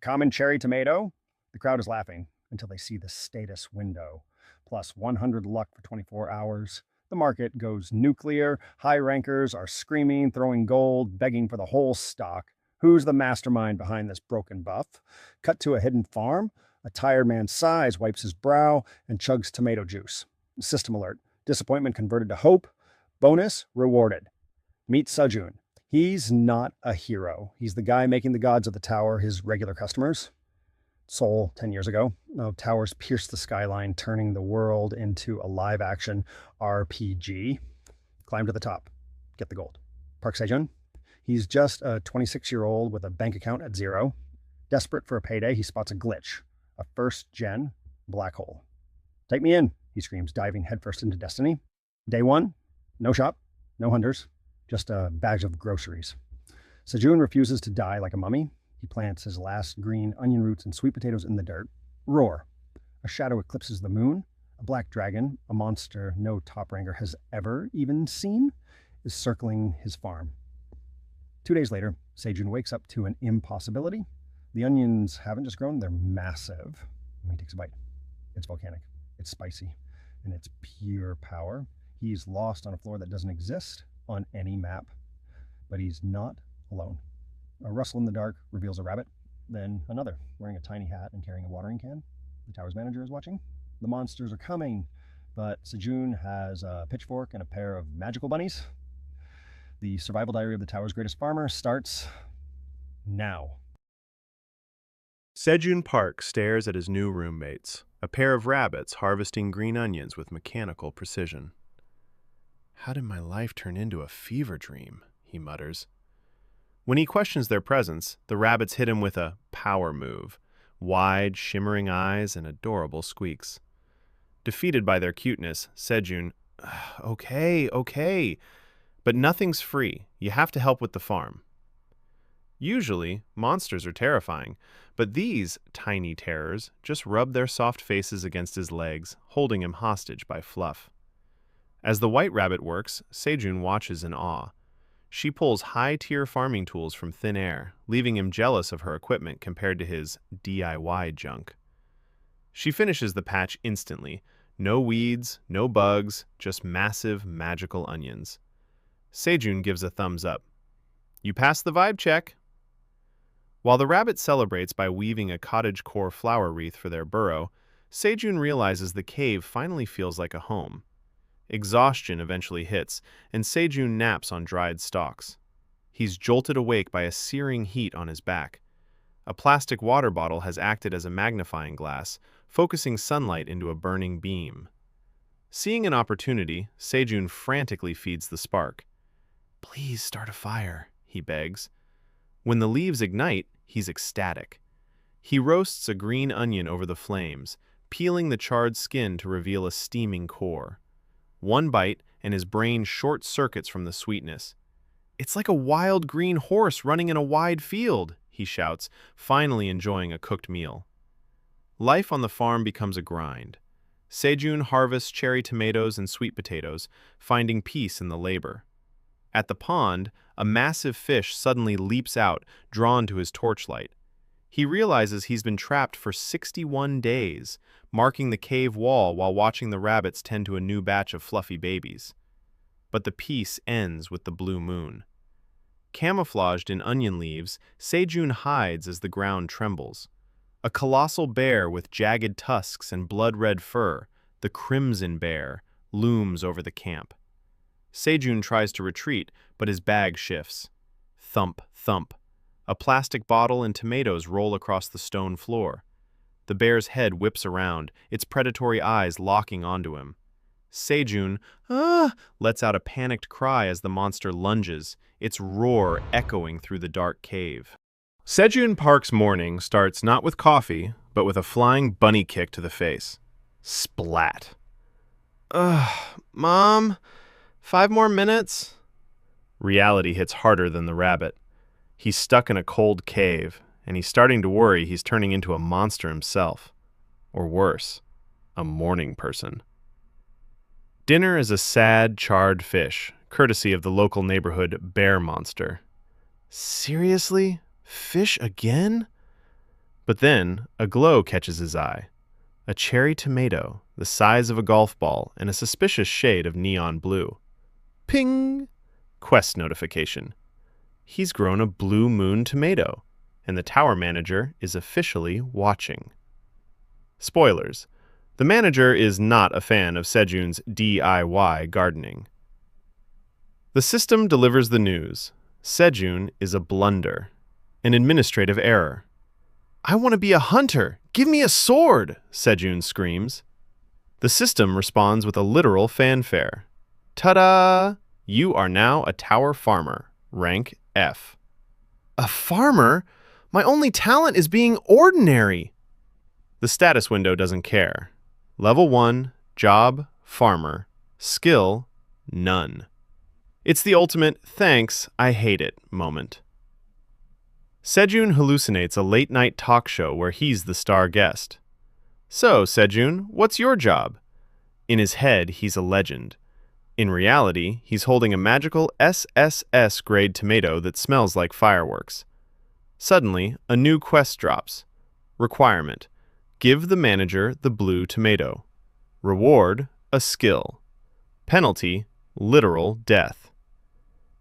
common cherry tomato. The crowd is laughing until they see the status window. Plus 100 luck for 24 hours. The market goes nuclear. High rankers are screaming, throwing gold, begging for the whole stock. Who's the mastermind behind this broken buff? Cut to a hidden farm. A tired man sighs, wipes his brow, and chugs tomato juice. System alert. Disappointment converted to hope. Bonus rewarded. Meet Sejun. He's not a hero. He's the guy making the gods of the tower his regular customers. Seoul 10 years ago. Towers pierced the skyline, turning the world into a live action RPG. Climb to the top. Get the gold. Park Sejun. He's just a 26-year-old with a bank account at zero. Desperate for a payday, he spots a glitch. A first-gen black hole. Take me in, he screams, diving headfirst into destiny. Day one, no shop, no hunters, just a bag of groceries. Sejun refuses to die like a mummy. He plants his last green onion roots and sweet potatoes in the dirt. Roar. A shadow eclipses the moon. A black dragon, a monster no top ranker has ever even seen, is circling his farm. 2 days later, Sejun wakes up to an impossibility. The onions haven't just grown, they're massive. He takes a bite. It's volcanic, it's spicy, and it's pure power. He's lost on a floor that doesn't exist on any map. But he's not alone. A rustle in the dark reveals a rabbit, then another, wearing a tiny hat and carrying a watering can. The tower's manager is watching. The monsters are coming, but Sejun has a pitchfork and a pair of magical bunnies. The survival diary of the tower's greatest farmer starts now. Sejun Park stares at his new roommates, a pair of rabbits harvesting green onions with mechanical precision. How did my life turn into a fever dream? He mutters. When he questions their presence, the rabbits hit him with a power move, wide, shimmering eyes and adorable squeaks. Defeated by their cuteness, Sejun, okay, but nothing's free. You have to help with the farm. Usually, monsters are terrifying, but these tiny terrors just rub their soft faces against his legs, holding him hostage by fluff. As the white rabbit works, Sejun watches in awe. She pulls high-tier farming tools from thin air, leaving him jealous of her equipment compared to his DIY junk. She finishes the patch instantly. No weeds, no bugs, just massive, magical onions. Sejun gives a thumbs up. You passed the vibe check. While the rabbit celebrates by weaving a cottage-core flower wreath for their burrow, Sejun realizes the cave finally feels like a home. Exhaustion eventually hits, and Sejun naps on dried stalks. He's jolted awake by a searing heat on his back. A plastic water bottle has acted as a magnifying glass, focusing sunlight into a burning beam. Seeing an opportunity, Sejun frantically feeds the spark. Please start a fire, he begs. When the leaves ignite, he's ecstatic. He roasts a green onion over the flames, peeling the charred skin to reveal a steaming core. One bite, and his brain short-circuits from the sweetness. It's like a wild green horse running in a wide field, he shouts, finally enjoying a cooked meal. Life on the farm becomes a grind. Sejun harvests cherry tomatoes and sweet potatoes, finding peace in the labor. At the pond, a massive fish suddenly leaps out, drawn to his torchlight. He realizes he's been trapped for 61 days, marking the cave wall while watching the rabbits tend to a new batch of fluffy babies. But the peace ends with the blue moon. Camouflaged in onion leaves, Sejun hides as the ground trembles. A colossal bear with jagged tusks and blood-red fur, the Crimson Bear, looms over the camp. Sejun tries to retreat, but his bag shifts. Thump, thump. A plastic bottle and tomatoes roll across the stone floor. The bear's head whips around, its predatory eyes locking onto him. Sejun, lets out a panicked cry as the monster lunges, its roar echoing through the dark cave. Sejun Park's morning starts not with coffee, but with a flying bunny kick to the face. Splat. Mom, 5 more minutes? Reality hits harder than the rabbit. He's stuck in a cold cave, and he's starting to worry he's turning into a monster himself. Or worse, a morning person. Dinner is a sad, charred fish, courtesy of the local neighborhood bear monster. Seriously? Fish again? But then a glow catches his eye. A cherry tomato, the size of a golf ball and a suspicious shade of neon blue. Ping! Quest notification. He's grown a blue moon tomato, and the tower manager is officially watching. Spoilers. The manager is not a fan of Sejun's DIY gardening. The system delivers the news. Sejun is a blunder. An administrative error. "I want to be a hunter! Give me a sword!" Sejun screams. The system responds with a literal fanfare. Ta-da! You are now a tower farmer. Rank F. A farmer? My only talent is being ordinary! The status window doesn't care. Level 1, job, farmer. Skill, none. It's the ultimate thanks, I hate it moment. Sejun hallucinates a late-night talk show where he's the star guest. "So, Sejun, what's your job?" In his head, he's a legend. In reality, he's holding a magical SSS-grade tomato that smells like fireworks. Suddenly, a new quest drops. Requirement: give the manager the blue tomato. Reward: a skill. Penalty: literal death.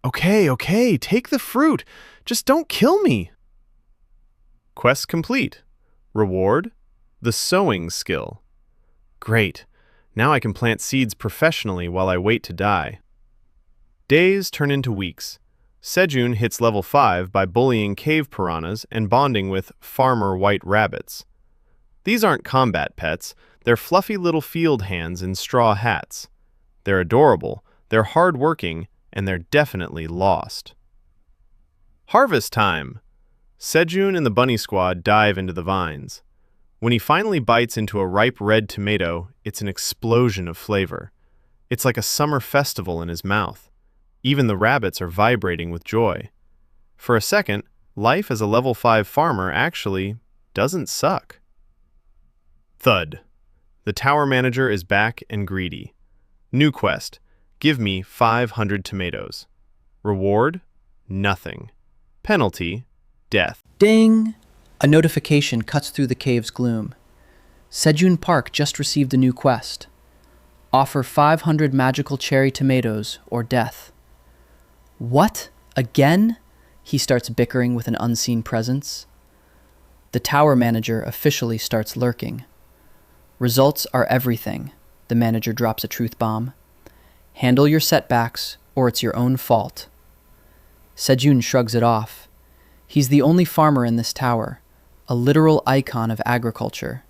Okay, take the fruit. Just don't kill me. Quest complete. Reward: the sowing skill. Great. Now I can plant seeds professionally while I wait to die. Days turn into weeks. Sejun hits level 5 by bullying cave piranhas and bonding with farmer white rabbits. These aren't combat pets, they're fluffy little field hands in straw hats. They're adorable, they're hard-working, and they're definitely lost. Harvest time! Sejun and the bunny squad dive into the vines. When he finally bites into a ripe red tomato, it's an explosion of flavor. It's like a summer festival in his mouth. Even the rabbits are vibrating with joy. For a second, life as a level 5 farmer actually doesn't suck. Thud. The tower manager is back and greedy. New quest: give me 500 tomatoes. Reward: nothing. Penalty: death. Ding! A notification cuts through the cave's gloom. Sejun Park just received a new quest. Offer 500 magical cherry tomatoes or death. What? Again? He starts bickering with an unseen presence. The tower manager officially starts lurking. Results are everything. The manager drops a truth bomb. Handle your setbacks, or it's your own fault. Sejun shrugs it off. He's the only farmer in this tower, a literal icon of agriculture.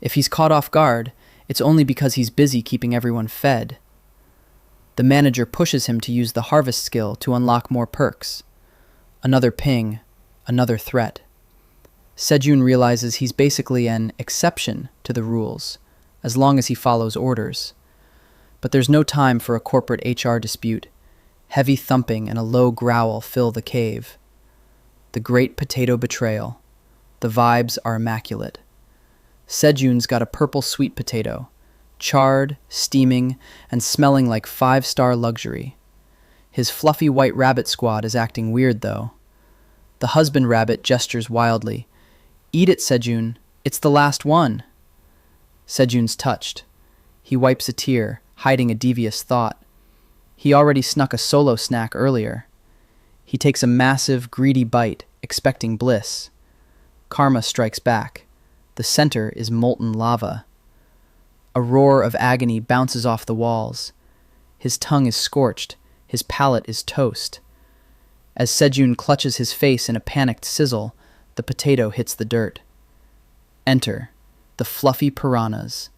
If he's caught off guard, it's only because he's busy keeping everyone fed. The manager pushes him to use the harvest skill to unlock more perks. Another ping, another threat. Sejun realizes he's basically an exception to the rules, as long as he follows orders. But there's no time for a corporate HR dispute. Heavy thumping and a low growl fill the cave. The great potato betrayal. The vibes are immaculate. Sejun's got a purple sweet potato, charred, steaming, and smelling like 5-star luxury. His fluffy white rabbit squad is acting weird, though. The husband rabbit gestures wildly. "Eat it, Sejun. It's the last one." Sejun's touched. He wipes a tear, hiding a devious thought. He already snuck a solo snack earlier. He takes a massive, greedy bite, expecting bliss. Karma strikes back. The center is molten lava. A roar of agony bounces off the walls. His tongue is scorched. His palate is toast. As Sejun clutches his face in a panicked sizzle, the potato hits the dirt. Enter the fluffy piranhas.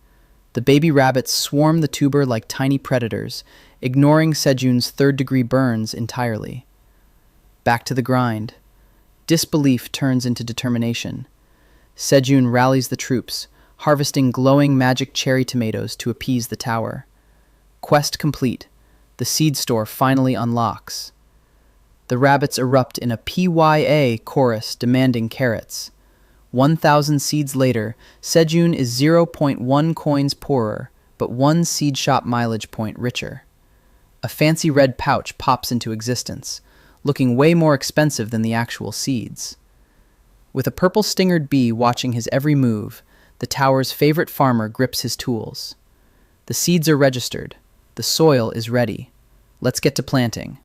The baby rabbits swarm the tuber like tiny predators, ignoring Sejun's third-degree burns entirely. Back to the grind. Disbelief turns into determination. Sejun rallies the troops, harvesting glowing magic cherry tomatoes to appease the tower. Quest complete. The seed store finally unlocks. The rabbits erupt in a PYA chorus demanding carrots. 1,000 seeds later, Sejun is 0.1 coins poorer, but 1 seed shop mileage point richer. A fancy red pouch pops into existence, looking way more expensive than the actual seeds. With a purple-stingered bee watching his every move, the tower's favorite farmer grips his tools. The seeds are registered. The soil is ready. Let's get to planting.